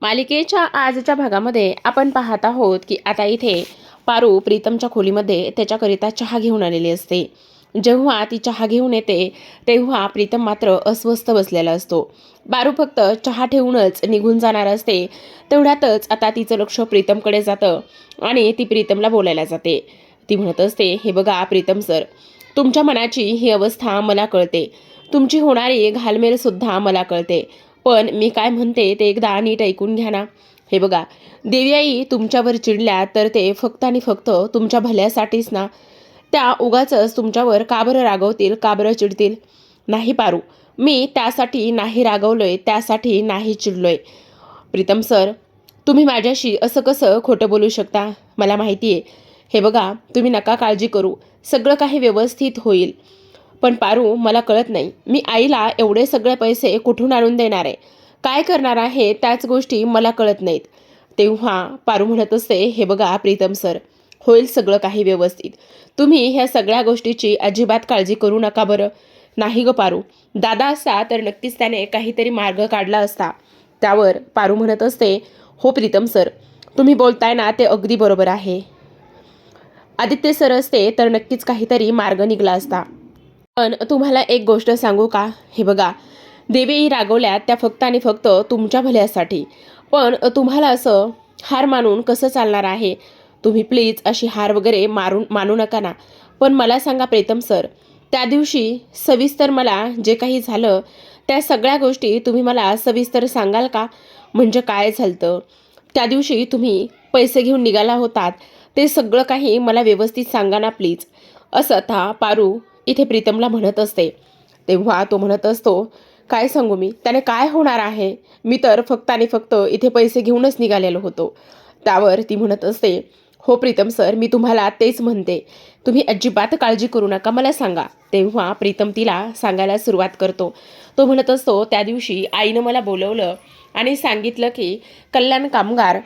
मालिकेच्या आजच्या भागामध्ये आपण पाहत आहोत की आता इथे पारू प्रीतमच्या खोलीमध्ये त्याच्याकरिता चहा घेऊन आलेली असते. जेव्हा ती चहा घेऊन येते तेव्हा प्रीतम मात्र अस्वस्थ बसलेला असतो. पारू फक्त चहा ठेवूनच निघून जाणार असते. तेवढ्यातच आता तिचं लक्ष प्रीतमकडे जातं आणि ती प्रीतमला बोलायला जाते. ती म्हणत असते, हे बघा प्रीतम सर, तुमच्या मनाची ही अवस्था मला कळते, तुमची होणारी घालमेलसुद्धा मला कळते, पण मी काय म्हणते ते एकदा नीट ऐकून घ्या ना. हे बघा, देवी आई तुमच्यावर चिडल्या तर ते फक्त आणि फक्त तुमच्या भल्यासाठीच ना. त्या उगाचच तुमच्यावर का बरं रागवतील, का बरं चिडतील? नाही पारू, मी त्यासाठी नाही रागवलोय, त्यासाठी नाही चिडलोय. प्रीतम सर, तुम्ही माझ्याशी असं कसं खोटं बोलू शकता? मला माहिती आहे. हे बघा, तुम्ही नका काळजी करू, सगळं काही व्यवस्थित होईल. पण पारू, मला कळत नाही, मी आईला एवढे सगळे पैसे कुठून आणून देणार आहे, काय करणार आहे, त्याच गोष्टी मला कळत नाहीत. तेव्हा पारू म्हणत असते, हे बघा प्रीतम सर, होईल सगळं काही व्यवस्थित. तुम्ही ह्या सगळ्या गोष्टीची अजिबात काळजी करू नका बरं. नाही ग पारू, दादा असता तर नक्कीच त्याने काहीतरी मार्ग काढला असता. त्यावर पारू म्हणत असते, हो प्रीतम सर, तुम्ही बोलताय ना ते अगदी बरोबर आहे. आदित्य सर असते तर नक्कीच काहीतरी मार्ग निघाला असता. पण तुम्हाला एक गोष्ट सांगू का? हे बघा, देवी रागवल्या त्या फक्त आणि फक्त तुमच्या भल्यासाठी. पण तुम्हाला असं हार मानून कसं चालणार आहे? तुम्ही प्लीज अशी हार वगैरे मानू नका ना. पण मला सांगा प्रीतम सर, त्या दिवशी सविस्तर मला जे काही झालं त्या सगळ्या गोष्टी तुम्ही मला सविस्तर सांगाल का? म्हणजे काय झालं त्या दिवशी, तुम्ही पैसे घेऊन निघाला होतात, ते सगळं काही मला व्यवस्थित सांगा ना प्लीज. असं आता पारू इथे प्रीतमला म्हणत असते. तेव्हा तो म्हणत असतो, काय सांगू मी, त्याने काय होणार आहे, मी तर फक्त आणि फक्त इथे पैसे घेऊनच निघालेलो होतो. त्यावर ती म्हणत असते, हो प्रीतम सर, मी तुम्हाला तेच म्हणते, तुम्ही अजिबात काळजी करू नका, मला सांगा. तेव्हा प्रीतम तिला सांगायला सुरुवात करतो. तो म्हणत असतो, त्या दिवशी आईनं मला बोलवलं आणि सांगितलं की कल्याण कामगार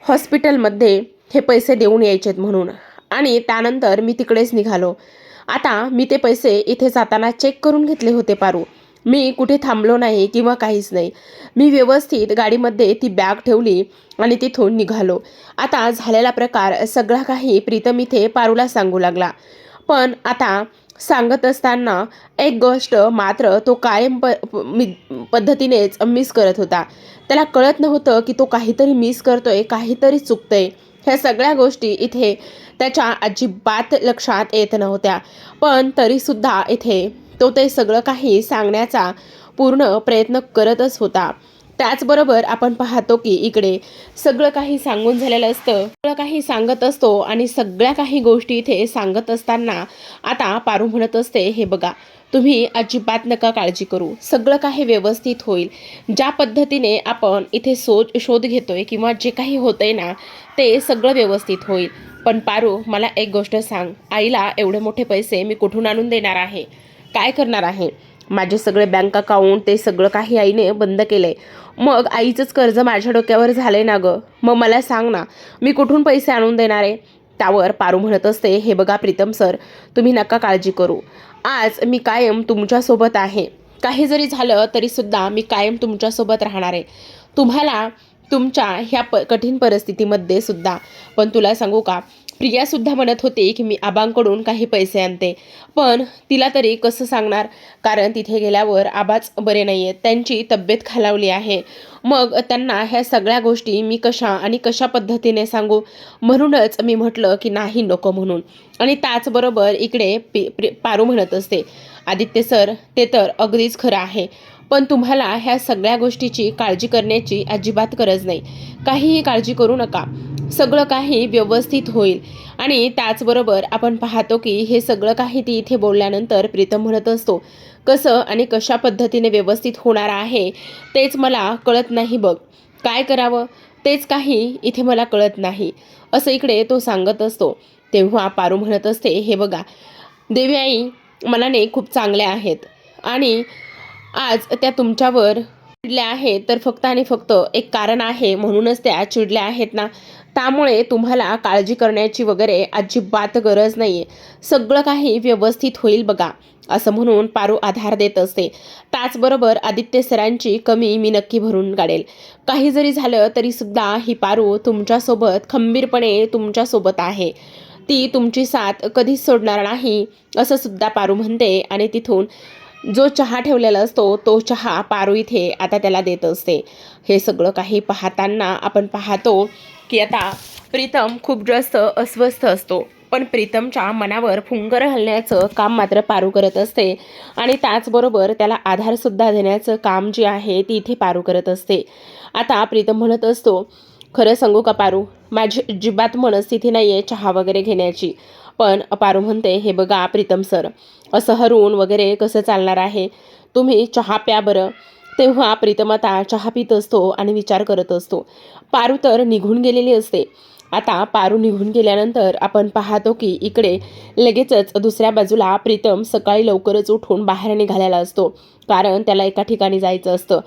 हॉस्पिटलमध्ये हे पैसे देऊन यायचेत म्हणून, आणि त्यानंतर मी तिकडेच निघालो. आता मी ते पैसे इथे जाताना चेक करून घेतले होते पारू, मी कुठे थांबलो नाही किंवा काहीच नाही. मी व्यवस्थित गाडीमध्ये ती बॅग ठेवली आणि तिथून निघालो. आता झालेला प्रकार सगळा काही प्रीतम इथे पारूला सांगू लागला. पण आता सांगत असताना एक गोष्ट मात्र तो कायम पद्धतीनेच मिस करत होता. त्याला कळत नव्हतं की तो काहीतरी मिस करतोय, काहीतरी चुकतंय. ह्या सगळ्या गोष्टी इथे त्याच्या अजिबात लक्षात येत नव्हत्या. पण तरीसुद्धा इथे तो ते सगळं काही सांगण्याचा पूर्ण प्रयत्न करतच होता. त्याचबरोबर आपण पाहतो की इकडे सगळं काही सांगून झालेलं असतं, सगळं काही सांगत असतो आणि सगळ्या काही गोष्टी इथे सांगत असताना आता पारू म्हणत असते, हे बघा, तुम्ही अजिबात नका काळजी करू, सगळं काही व्यवस्थित होईल. ज्या पद्धतीने आपण इथे शोध घेतोय किंवा जे काही होतंय ना ते सगळं व्यवस्थित होईल. पण पारू, मला एक गोष्ट सांग, आईला एवढे मोठे पैसे मी कुठून आणून देणार आहे, काय करणार आहे? माझे सगळे बँक अकाउंट ते सगळं काही आईने बंद केलंय. मग आईचंच कर्ज माझ्या डोक्यावर झालंय ना गं. मग मला सांग ना, मी कुठून पैसे आणून देणार आहे? त्यावर पारू म्हणत असते, हे बघा प्रीतम सर, तुम्ही नका काळजी करू, आज मी कायम तुमच्यासोबत आहे. काही जरी झालं तरीसुद्धा मी कायम तुमच्यासोबत राहणार आहे, तुम्हाला तुमच्या ह्या कठीण परिस्थितीमध्ये सुद्धा. पण तुला सांगू का, प्रियासुद्धा म्हणत होती की मी आबांकडून काही पैसे आणते, पण तिला तरी कसं सांगणार, कारण तिथे गेल्यावर आबाच बरे नाही आहेत, त्यांची तब्येत खालावली आहे. मग त्यांना ह्या सगळ्या गोष्टी मी कशा पद्धतीने सांगू? म्हणूनच मी म्हटलं की नाही, नको म्हणून. आणि त्याचबरोबर इकडे पारू म्हणत असते, आदित्य सर, ते तर अगदीच खरं आहे, पण तुम्हाला ह्या सगळ्या गोष्टीची काळजी करण्याची अजिबात गरज नाही. काहीही काळजी करू नका, सगळं काही व्यवस्थित होईल. आणि त्याचबरोबर आपण पाहतो की हे सगळं काही ती इथे बोलल्यानंतर प्रीतम म्हणत असतो, कसं आणि कशा पद्धतीने व्यवस्थित होणार आहे तेच मला कळत नाही बघ, काय करावं तेच काही इथे मला कळत नाही, असं इकडे तो सांगत असतो. तेव्हा पारू म्हणत असते, हे बघा, देवी आई मनाने खूप चांगल्या आहेत आणि आज त्या तुमच्यावर चिडल्या आहेत तर फक्त आणि फक्त एक कारण आहे, म्हणूनच त्या चिडल्या आहेत ना. त्यामुळे तुम्हाला काळजी करण्याची वगैरे अजिबात गरज नाही आहे, सगळं काही व्यवस्थित होईल बघा. असं म्हणून पारू आधार देत असते. त्याचबरोबर आदित्य सरांची कमी मी नक्की भरून काढेल. काही जरी झालं तरी सुद्धा ही पारू तुमच्यासोबत खंबीरपणे तुमच्यासोबत आहे. ती तुमची साथ कधीच सोडणार नाही असं सुद्धा पारू म्हणते. आणि तिथून जो चहा ठेवलेला असतो तो चहा पारू इथे आता त्याला देत असते. हे सगळं काही पाहताना आपण पाहतो की आता प्रीतम खूप जास्त अस्वस्थ असतो, पण प्रीतमच्या मनावर फुंकर घालण्याचं काम मात्र पारू करत असते. आणि त्याचबरोबर त्याला आधारसुद्धा देण्याचं काम जे आहे ती इथे पारू करत असते. आता प्रीतम म्हणत असतो, खरं सांगू का पारू, माझी अजिबात मनस्थिती नाही आहे चहा वगैरे घेण्याची. पण पारू म्हणते, हे बघा प्रीतम सर, असं हरून वगैरे कसं चालणार आहे, तुम्ही चहा प्या बरं. तेव्हा प्रीतम आता चहा पित असतो आणि विचार करत असतो. पारू तर निघून गेलेली असते. आता पारू निघून गेल्यानंतर आपण पाहतो की इकडे लगेचच दुसऱ्या बाजूला प्रीतम सकाळी लवकरच उठून बाहेर निघालेला असतो, कारण त्याला एका ठिकाणी जायचं असतं.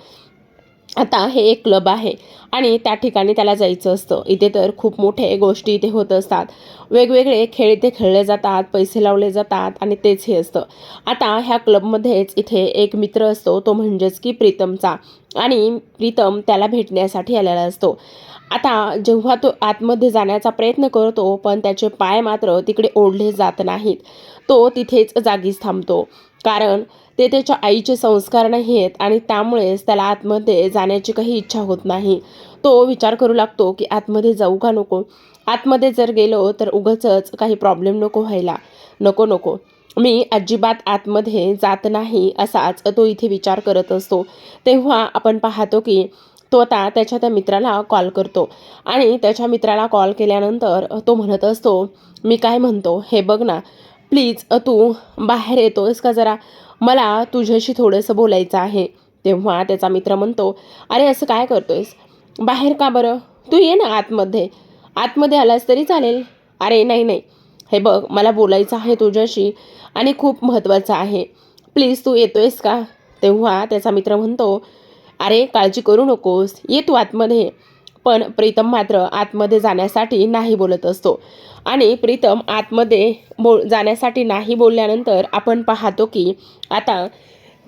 आता हे एक क्लब आहे आणि त्या ठिकाणी त्याला जायचं असतं. इथे तर खूप मोठे गोष्टी इथे होत असतात. वेगवेगळे खेळ इथे खेळले जातात, पैसे लावले जातात आणि तेच हे असतं. आता ह्या क्लबमध्येच इथे एक मित्र असतो, तो म्हणजेच की प्रीतमचा. आणि प्रीतम त्याला भेटण्यासाठी आलेला असतो. आता जेव्हा तो आतमध्ये जाण्याचा प्रयत्न करतो, पण त्याचे पाय मात्र तिकडे ओढले जात नाहीत. तो तिथेच जागीच थांबतो, कारण ते त्याच्या आईचे संस्कार नाही आहेत आणि त्यामुळेच त्याला आतमध्ये जाण्याची काही इच्छा होत नाही. तो विचार करू लागतो की आतमध्ये जाऊ का नको. आतमध्ये जर गेलो तर उगाचच काही प्रॉब्लेम नको व्हायला. नको, मी अजिबात आतमध्ये जात नाही, असाच तो इथे विचार करत असतो. तेव्हा आपण पाहतो की तो आता त्याच्या त्या मित्राला कॉल करतो. आणि त्याच्या मित्राला कॉल केल्यानंतर तो म्हणत असतो, मी काय म्हणतो हे बघ ना, प्लीज तू बाहेर येतोस का जरा, मला तुझ्याशी थोडंसं बोलायचं आहे. तेव्हा त्याचा मित्र म्हणतो, अरे असं काय करतोयस, बाहेर का बरं, तू ये ना आतमध्ये, आतमध्ये आलास तरी चालेल. अरे नाही, हे बघ मला बोलायचं आहे तुझ्याशी आणि खूप महत्त्वाचं आहे, प्लीज तू येतोयस का. तेव्हा त्याचा मित्र म्हणतो, अरे काळजी करू नकोस, ये तू आतमध्ये. पण प्रीतम मात्र आतमध्ये जाण्यासाठी नाही बोलत असतो. आणि प्रीतम आतमध्ये जाण्यासाठी नाही बोलल्यानंतर आपण पाहतो की आता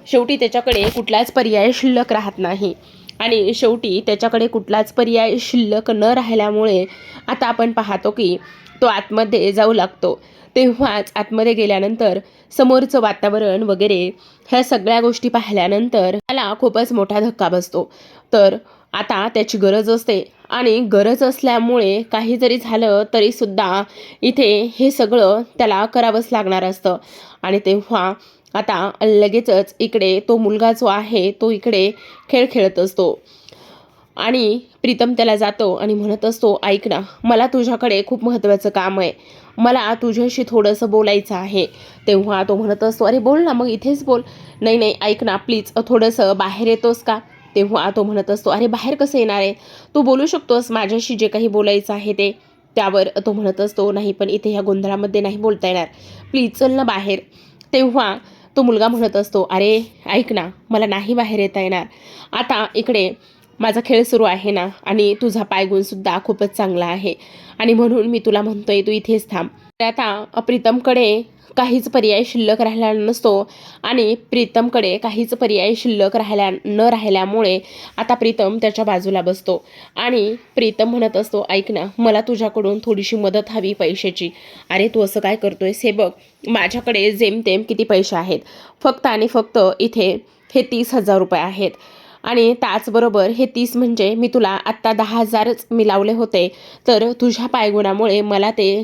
शेवटी त्याच्याकडे कुठलाच पर्याय शिल्लक राहत नाही. आणि शेवटी त्याच्याकडे कुठलाच पर्याय शिल्लक न राहिल्यामुळे आता आपण पाहतो की तो आतमध्ये जाऊ लागतो. तेव्हाच आतमध्ये गेल्यानंतर समोरचं वातावरण वगैरे ह्या सगळ्या गोष्टी पाहिल्यानंतर त्याला खूपच मोठा धक्का बसतो. तर आता त्याची गरज असते आणि गरज असल्यामुळे काही जरी झालं तरीसुद्धा इथे हे सगळं त्याला करावंच लागणार असतं. आणि तेव्हा आता लगेचच इकडे तो मुलगा जो आहे तो इकडे खेळ खेळत असतो. आणि प्रीतम त्याला जातो आणि म्हणत असतो, ऐक ना, मला तुझ्याकडे खूप महत्त्वाचं काम आहे, मला तुझ्याशी थोडंसं बोलायचं आहे. तेव्हा तो म्हणत असतो, अरे बोल ना, मग इथेच बोल. नाही ऐक ना प्लीज, थोडंसं बाहेर येतोस का. तेव्हा तो म्हणत असतो, अरे बाहेर कसं येणार आहे, तू बोलू शकतोस माझ्याशी जे काही बोलायचं आहे ते. त्यावर तो म्हणत असतो, नाही पण इथे ह्या गोंधळामध्ये नाही बोलता येणार, प्लीज चल ना बाहेर. तेव्हा तो मुलगा म्हणत असतो, अरे ऐक ना, मला नाही बाहेर येता येणार, आता इकडे माझा खेळ सुरू आहे ना, आणि तुझा पायगुणसुद्धा खूपच चांगला आहे, आणि म्हणून मी तुला म्हणतोय तू इथेच थांब. तर आता प्रीतमकडे काहीच पर्याय शिल्लक राहिला नसतो. आणि प्रीतमकडे काहीच पर्याय शिल्लक राहिल्यामुळे आता प्रीतम त्याच्या बाजूला बसतो. आणि प्रीतम म्हणत असतो, ऐक ना, मला तुझ्याकडून थोडीशी मदत हवी पैशाची. अरे तू असं काय करतोयस, हे बघ माझ्याकडे जेमतेम किती पैसे आहेत, फक्त आणि फक्त इथे हे 30,000 रुपये आहेत. आणि त्याचबरोबर हे 30 म्हणजे मी तुला आत्ता 10,000च मी लावले होते, तर तुझ्या पायगुणामुळे मला ते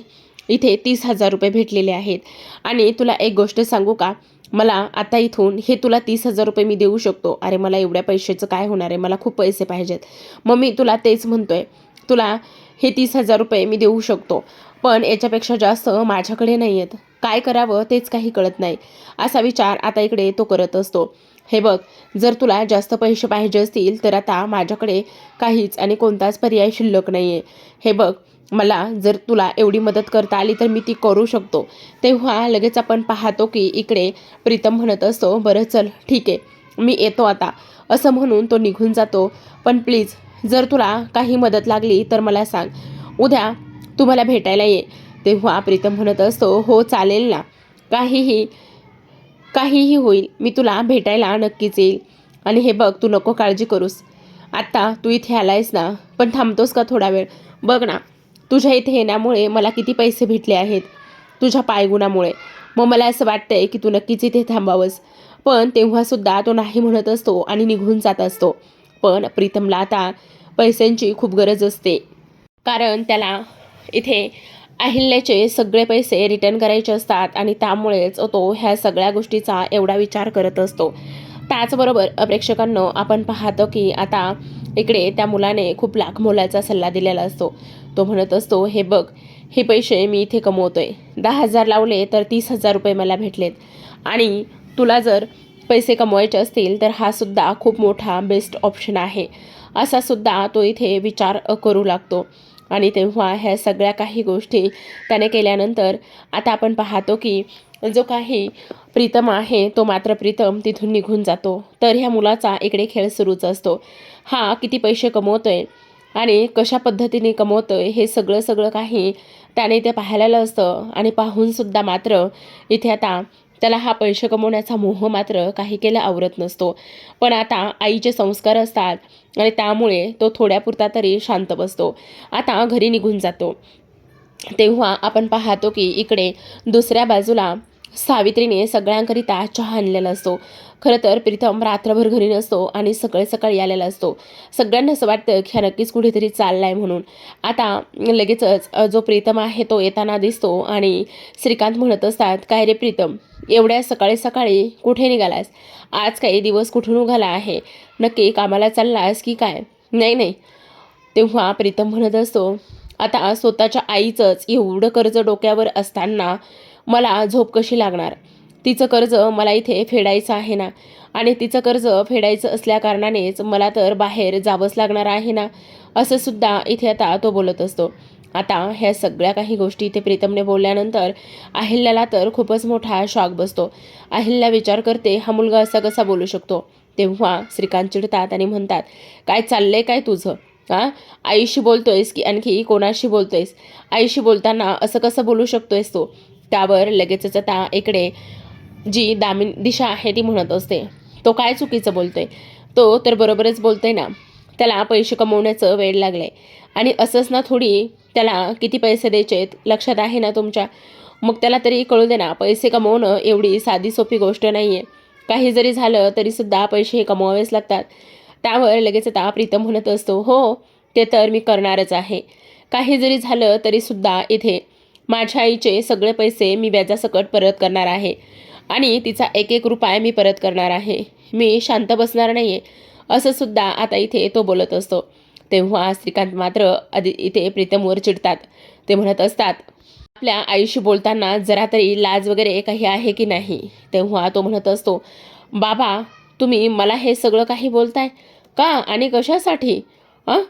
इथे 30,000 रुपये भेटलेले आहेत. आणि तुला एक गोष्ट सांगू का, मला आता इथून हे तुला 30,000 रुपये मी देऊ शकतो. अरे मला एवढ्या पैशाचं काय होणार आहे, मला खूप पैसे पाहिजेत. मग मी तुला तेच म्हणतोय, तुला हे 30,000 रुपये मी देऊ शकतो, पण याच्यापेक्षा जास्त माझ्याकडे नाही आहेत. काय करावं तेच काही कळत नाही, असा विचार आता इकडे तो करत असतो. हे बघ, जर तुला जास्त पैसे पाहिजे असतील तर आता माझ्याकडे काहीच आणि कोणताच पर्याय शिल्लक नाही आहे. हे बघ, मला जर तुला एवढी मदत करता आली तर मी ती करू शकतो. तेव्हा लगेच आपण पाहतो की इकडे प्रीतम म्हणत असतो, बरं चल ठीक आहे, मी येतो आता, असं म्हणून तो निघून जातो. पण प्लीज जर तुला काही मदत लागली तर मला सांग, उद्या तू मला भेटायला ये. तेव्हा प्रीतम म्हणत असतो, हो चालेल ना, काहीही होईल, मी तुला भेटायला नक्कीच येईल. आणि हे बघ, तू नको काळजी करूस. आत्ता तू इथे आलायस ना, पण थांबतोस का थोडा वेळ? बघ ना, तुझ्या इथे येण्यामुळे मला किती पैसे भेटले आहेत, तुझ्या पायगुणामुळे. मग मला असं वाटतंय की तू नक्कीच इथे थांबावंस. पण तेव्हासुद्धा तो नाही म्हणत असतो आणि निघून जात असतो. पण प्रीतमला आता पैशांची खूप गरज असते, कारण त्याला इथे अहिल्याचे सगळे पैसे रिटर्न करायचे असतात आणि त्यामुळेच तो ह्या सगळ्या गोष्टीचा एवढा विचार करत असतो. त्याचबरोबर प्रेक्षकांनो, आपण पाहतो की आता इकडे त्या मुलाने खूप लाख मोलाचा सल्ला दिलेला असतो. तो म्हणत असतो, हे बघ, हे पैसे मी इथे कमवतोय, 10,000 लावले तर 30,000 रुपये मला भेटलेत. आणि तुला जर पैसे कमवायचे असतील तर हा सुद्धा खूप मोठा बेस्ट ऑप्शन आहे, असा सुद्धा तो इथे विचार करू लागतो. आणि तेव्हा ह्या सगळ्या काही गोष्टी त्याने केल्यानंतर आता आपण पाहतो की जो काही प्रीतम आहे तो मात्र प्रीतम तिथून निघून जातो. तर ह्या मुलाचा इकडे खेळ सुरूच असतो. हा किती पैसे कमवतोय आणि कशा पद्धतीने कमवतोय हे सगळं सगळं काही त्याने ते पाहिलेलं असतं. आणि पाहूनसुद्धा मात्र इथे आता त्याला हा पैसे कमवण्याचा मोह मात्र काही केला आवरत नसतो. पण आता आईचे संस्कार असतात आणि त्यामुळे तो थोड्यापुरता तरी शांत बसतो. आता घरी निघून जातो. तेव्हा आपण पाहतो की इकडे दुसऱ्या बाजूला सावित्रीने सगळ्यांकरिता चहा आणलेला असतो. खरं तर प्रीतम रात्रभर घरी नसतो आणि सकाळी सकाळी आलेला असतो. सगळ्यांना असं वाटतं की हा नक्कीच कुठेतरी चाललाय म्हणून. आता लगेचच जो प्रीतम आहे तो येताना दिसतो आणि श्रीकांत म्हणत असतात, काय रे प्रीतम, एवढ्या सकाळी सकाळी कुठे निघालास? आज काही दिवस कुठून उघाला आहे? नक्की कामाला चाललास की काय? नाही नाही. तेव्हा प्रीतम म्हणत असतो, आता स्वतःच्या आईचंच एवढं कर्ज डोक्यावर असताना मला झोप कशी लागणार? तिचं कर्ज मला इथे फेडायचं आहे ना, आणि तिचं कर्ज फेडायचं असल्याकारणानेच मला तर बाहेर जावंच लागणार आहे ना, असं सुद्धा इथे आता तो बोलत असतो. आता ह्या सगळ्या काही गोष्टी इथे प्रीतमने बोलल्यानंतर अहिल्याला तर खूपच मोठा शॉक बसतो. अहिल्या विचार करते, हा मुलगा असा कसा बोलू शकतो? तेव्हा श्रीकांत चिडतात आणि म्हणतात, काय चाललंय काय तुझं? हां, आईशी बोलतोयस की आणखी कोणाशी बोलतोयस? आईशी बोलताना असं कसं बोलू शकतोयस तो? त्यावर लगेचच आता इकडे जी दिशा आहे ती म्हणत असते, तो काय चुकीचं बोलतोय? तो तर बरोबरच बोलतोय ना. त्याला पैसे कमवण्याचं वेड लागलंय आणि असंच ना, थोडी त्याला किती पैसे द्यायचेत लक्षात आहे ना तुमच्या? मग त्याला तरी कळू दे ना, पैसे कमवणं एवढी साधी सोपी गोष्ट नाही आहे. काही जरी झालं तरीसुद्धा पैसे हे कमवावेच लागतात. त्यावर लगेच आता प्रीतम म्हणत असतो, हो, ते तर मी करणारच आहे. काही जरी झालं तरीसुद्धा इथे माझ्या आईचे सगळे पैसे मी व्याजासकट परत करणार आहे आणि तिचा एक एक रुपया मी परत करणार आहे. मी शांत बसणार नाही आहे, असं सुद्धा आता इथे तो बोलत असतो. तेव्हा श्रीकांत मात्र इथे प्रीतमवर चिडतात. ते म्हणत असतात, आपल्या आईशी बोलताना जरा तरी लाज वगैरे काही आहे की नाही? तेव्हा तो म्हणत असतो, बाबा, तुम्ही मला हे सगळं काही बोलताय का आणि कशासाठी? हां,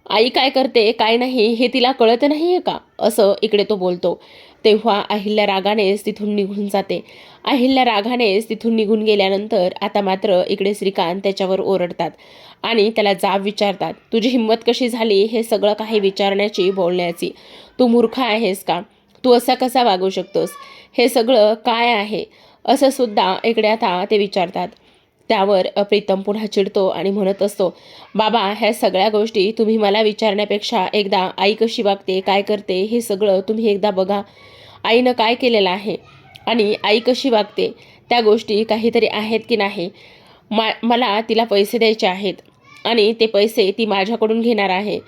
आई काय करते काय नाही हे तिला कळत नाही आहे का? असं इकडे तो बोलतो. तेव्हा अहिल्या रागानेच तिथून निघून जाते. अहिल्या रागानेच तिथून निघून गेल्यानंतर आता मात्र इकडे श्रीकांत त्याच्यावर ओरडतात आणि त्याला जाब विचारतात, तुझी हिंमत कशी झाली हे सगळं काही विचारण्याची, बोलण्याची? तू मूर्ख आहेस का? तू असा कसा वागू शकतोस? हे सगळं काय आहे? असं सुद्धा इकडे आता ते विचारतात. त्यावर प्रीतम पुन्हा चिडतो आणि म्हणत असतो, बाबा, ह्या सगळ्या गोष्टी तुम्ही मला विचारण्यापेक्षा एकदा आई कशी वागते, काय करते हे सगळं तुम्ही एकदा बघा. आईनं काय केलेलं आहे आणि आई कशी वागते, त्या गोष्टी काहीतरी आहेत की नाही? मला तिला पैसे द्यायचे आहेत आणि ते पैसे ती माझ्याकडून घेणार आहे,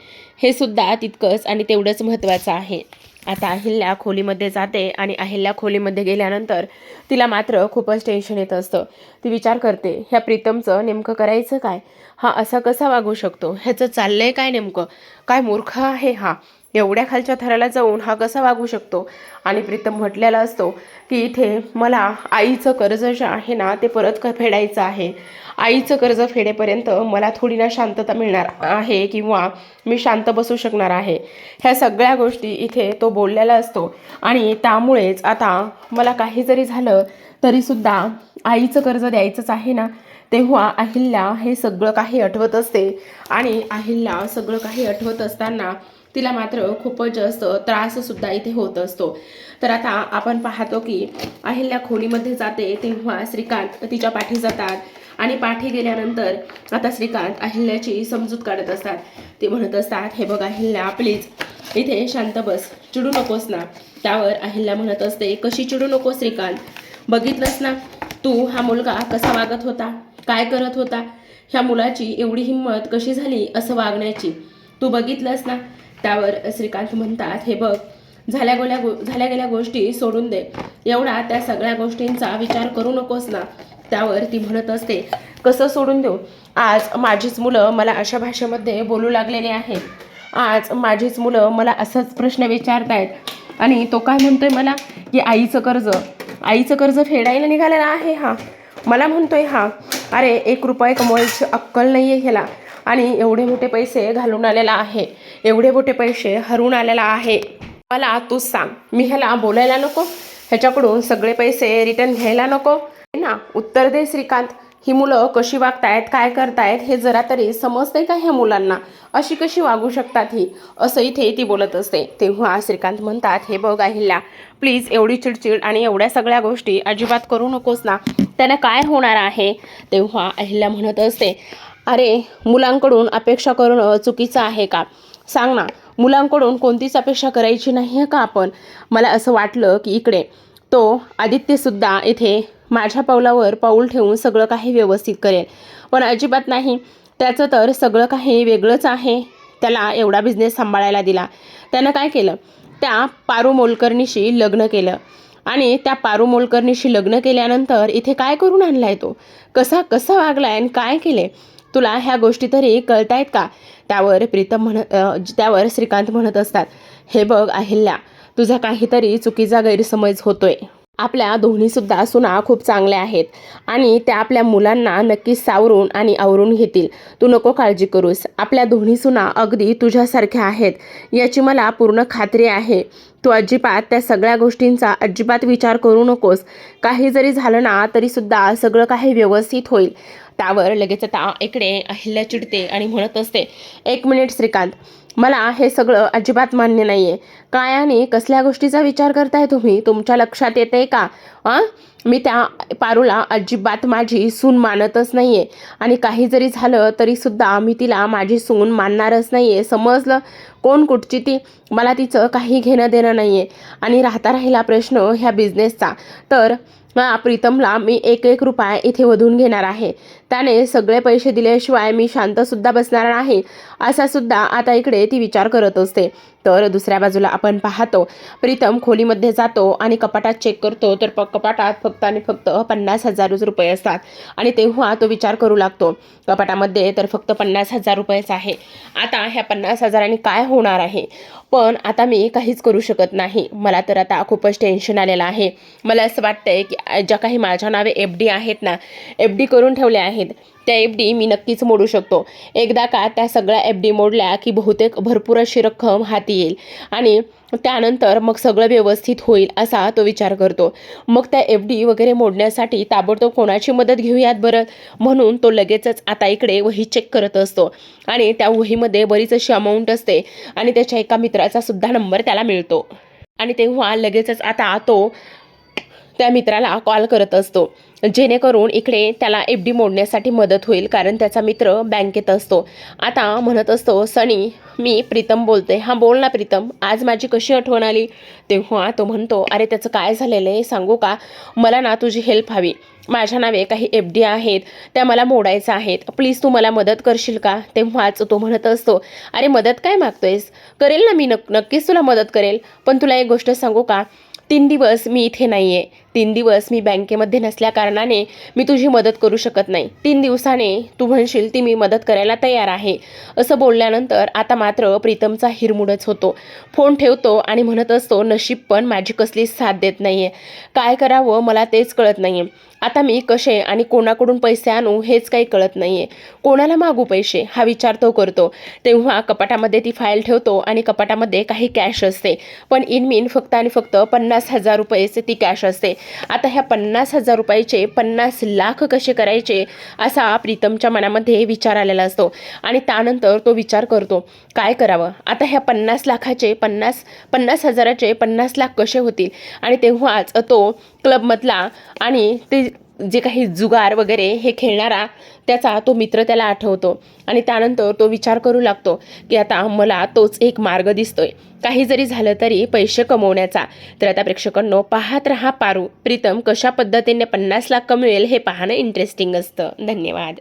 हे सुद्धा तितकंच आणि तेवढंच महत्त्वाचं आहे. आता अहिल्या खोलीमध्ये जाते आणि अहिल्या खोलीमध्ये गेल्यानंतर तिला मात्र खूपच टेन्शन येत असतं. ती विचार करते, ह्या प्रीतमचं नेमकं करायचं काय? हा असा कसा वागू शकतो? ह्याचं चाललंय काय नेमकं? काय मूर्ख आहे हा? एवढ्या खालच्या थराला जाऊन हा कसा वागू शकतो? आणि प्रीतम म्हटलेला असतो की इथे मला आईचं कर्ज जे आहे ना ते परत फेडायचं आहे. आईचं कर्ज फेडेपर्यंत मला थोडी ना शांतता मिळणार आहे किंवा मी शांत बसू शकणार आहे. ह्या सगळ्या गोष्टी इथे तो बोललेला असतो आणि त्यामुळेच आता मला काही जरी झालं तरीसुद्धा आईचं कर्ज द्यायचंच आहे ना. तेव्हा अहिल्या हे सगळं काही आठवत असते आणि अहिल्या सगळं काही आठवत असताना तिला मात्र खूपच जास्त त्राससुद्धा इथे होत असतो. तर आता आपण पाहतो की अहिल्या खोलीमध्ये जाते तेव्हा श्रीकांत तिच्या पाठी जातात आणि पाठी गेल्यानंतर आता श्रीकांत अहिल्याची समजूत काढत असतात. ते म्हणत असतात, हे बघ अहिल्या, प्लीज इथे शांत बस, चिडू नकोस ना. त्यावर अहिल्या म्हणत असते, कशी चिडू नकोस श्रीकांत, बघितलंस ना तू हा मुलगा कसा वागत होता, काय करत होता, ह्या मुलाची एवढी हिंमत कशी झाली असं वागण्याची, तू बघितलंस ना. त्यावर श्रीकांत म्हणतात, हे बघ झाल्या गेल्या गोष्टी सोडून दे, एवढा त्या सगळ्या गोष्टींचा विचार करू नकोस ना. त्यावर ती म्हणत असते, कसं सोडून देऊ, आज माझीच मुलं मला अशा भाषेमध्ये बोलू लागलेली आहेत, आज माझीच मुलं मला असंच प्रश्न विचारतायत आणि तो काय म्हणतोय मला की आईचं कर्ज फेडायला निघालेला आहे हा, मला म्हणतोय हा, अरे 1 रुपया कमवायची अक्कल नाही आहे ह्याला आणि एवढे मोठे पैसे घालून आलेला आहे, एवढे मोठे पैसे हरवून आलेला आहे, मला तूच सांग, मी ह्याला बोलायला नको, ह्याच्याकडून सगळे पैसे रिटर्न घ्यायला नको ना. उत्तर दे श्रीकांत, ही मुलं कशी वागतायत, काय करतायत हे जरा तरी समजते का ह्या मुलांना, अशी कशी वागू शकतात ही, असं इथे ती बोलत असते. तेव्हा श्रीकांत म्हणतात, हे बघ अहिल्या, प्लीज एवढी चिडचिड आणि एवढ्या सगळ्या गोष्टी अजिबात करू नकोस ना, त्यानं काय होणार आहे. तेव्हा अहिल्या म्हणत असते, अरे मुलांकडून अपेक्षा करणं चुकीचं आहे का, सांग ना, मुलांकडून कोणतीच अपेक्षा करायची नाही आहे का आपण. मला असं वाटलं की इकडे तो आदित्यसुद्धा इथे माझ्या पावलावर पाऊल ठेवून सगळं काही व्यवस्थित करेल, पण अजिबात नाही, त्याचं तर सगळं काही वेगळंच आहे. त्याला एवढा बिझनेस सांभाळायला दिला, त्यानं काय केलं, त्या पारू मोलकर्णीशी लग्न केलं आणि त्या पारू मोलकर्णीशी लग्न केल्यानंतर इथे काय करून आणलाय तो, कसा वागलाय आणि काय केले, तुला ह्या गोष्टी तरी कळतायत का. त्यावर श्रीकांत म्हणत असतात, हे बघ अहिल्या, तुझा काहीतरी चुकीचा गैरसमज होतोय. आपल्या दोन्हीसुद्धा सुना खूप चांगल्या आहेत आणि त्या आपल्या मुलांना नक्कीच सावरून आणि आवरून घेतील, तू नको काळजी करूस. आपल्या दोन्ही सुना अगदी तुझ्यासारख्या आहेत याची मला पूर्ण खात्री आहे. तू अजिबात त्या सगळ्या गोष्टींचा अजिबात विचार करू नकोस. काही जरी झालं ना तरीसुद्धा सगळं काही व्यवस्थित होईल. त्यावर लगेच आता इकडे अहिल्या चिडते आणि म्हणत असते, 1 मिनिट श्रीकांत, मला हे सगळं अजिबात मान्य नाही आहे. काय आणि कसल्या गोष्टीचा विचार करताय तुम्ही, तुमच्या लक्षात येते का. मी त्या पारूला अजिबात माझी सून मानतच नाही आहे आणि काही जरी झालं तरीसुद्धा मी तिला माझी सून मानणारच नाही आहे, समजलं. कोण कुठची ती, मला तिचं काही घेणं देणं नाही आहे. आणि राहिला प्रश्न ह्या बिझनेसचा, तर प्रीतमला मी 1 रुपया इथे वधून घेणार आहे, त्याने सगळे पैसे दिल्याशिवाय मी शांतसुद्धा बसणार नाही, असा सुद्धा आता इकडे ती विचार करत असते. तर दुसऱ्या बाजूला आपण पाहतो, प्रीतम खोलीमध्ये जातो आणि कपाटात चेक करतो, तर कपाटात फक्त आणि फक्त 50,000 रुपये असतात आणि तेव्हा तो विचार करू लागतो, कपाटामध्ये तर फक्त 50,000 रुपयेच आहे, आता ह्या 50,000 काय होणार आहे. पण आता मी काहीच करू शकत नाही, मला तर आता खूपच टेन्शन आलेलं आहे. मला असं वाटतंय की ज्या काही माझ्या नावे FD आहेत ना, FD करून ठेवल्या आहेत, त्या FD मी नक्कीच मोडू शकतो. एकदा का त्या सगळ्या FD मोडल्या की बहुतेक भरपूर अशी रक्कम हाती येईल आणि त्यानंतर मग सगळं व्यवस्थित होईल असा तो विचार करतो. मग त्या FD वगैरे मोडण्यासाठी ताबडतोब कोणाची मदत घेऊयात बरं, म्हणून तो लगेचच आता इकडे वही चेक करत असतो आणि त्या वहीमध्ये बरीच अशी अमाऊंट असते आणि त्याच्या एका मित्राचा सुद्धा नंबर त्याला मिळतो आणि तेव्हा लगेचच आता तो त्या मित्राला कॉल करत असतो, जेणेकरून इकडे त्याला FD मोडण्यासाठी मदत होईल, कारण त्याचा मित्र बँकेत असतो. आता म्हणत असतो, सनी मी प्रीतम बोलते. हां बोल ना प्रीतम, आज माझी कशी आठवण आली. तेव्हा तो म्हणतो, अरे त्याचं काय झालेलं आहे सांगू का, मला ना तुझी हेल्प हवी, माझ्या नावे काही FD आहेत त्या मला मोडायच्या आहेत, प्लीज तू मला मदत करशील का. तेव्हाच तो म्हणत असतो, अरे मदत काय मागतोयस, करेल ना मी, नक्कीच तुला मदत करेल, पण तुला एक गोष्ट सांगू का, 3 दिवस मी इथे नाही आहे, 3 दिवस मी बँकेमध्ये नसल्या कारणाने मी तुझी मदत करू शकत नाही. 3 दिवसाने तू म्हणशील ती मी मदत करायला तयार आहे. असं बोलल्यानंतर आता मात्र प्रीतमचा हिरमुडच होतो. फोन ठेवतो आणि म्हणत असतो, नशीब पण माझी कसलीच साथ देत नाही आहे, काय करावं मला तेच कळत नाही आहे. आता मी कसे आणि कोणाकडून पैसे आणू हेच काही कळत नाही आहे, कोणाला मागू पैसे हा विचार तो करतो. तेव्हा कपाटामध्ये ती फाईल ठेवतो आणि कपाटामध्ये काही कॅश असते, पण इनमीन फक्त आणि फक्त 50,000 रुपयेच ती कॅश असते. आता ह्या 50,000 रुपयाचे 50 लाख कसे करायचे असा प्रीतमच्या मनामध्ये विचार आलेला असतो आणि त्यानंतर तो विचार करतो काय करावं. आता ह्या 50 लाखाचे 50,000चे 50 लाख कसे होतील. आणि तेव्हाच तो क्लबमधला आणि ते जे काही जुगार वगैरे हे खेळणारा त्याचा तो मित्र त्याला आठवतो आणि त्यानंतर तो विचार करू लागतो की आता मला तोच एक मार्ग दिसतोय काही जरी झालं तरी पैसे कमवण्याचा. तर आता प्रेक्षकांनो पाहत रहा पारू प्रीतम कशा पद्धतीने 50 लाख कमवेल हे पाहणं इंटरेस्टिंग असतं. धन्यवाद.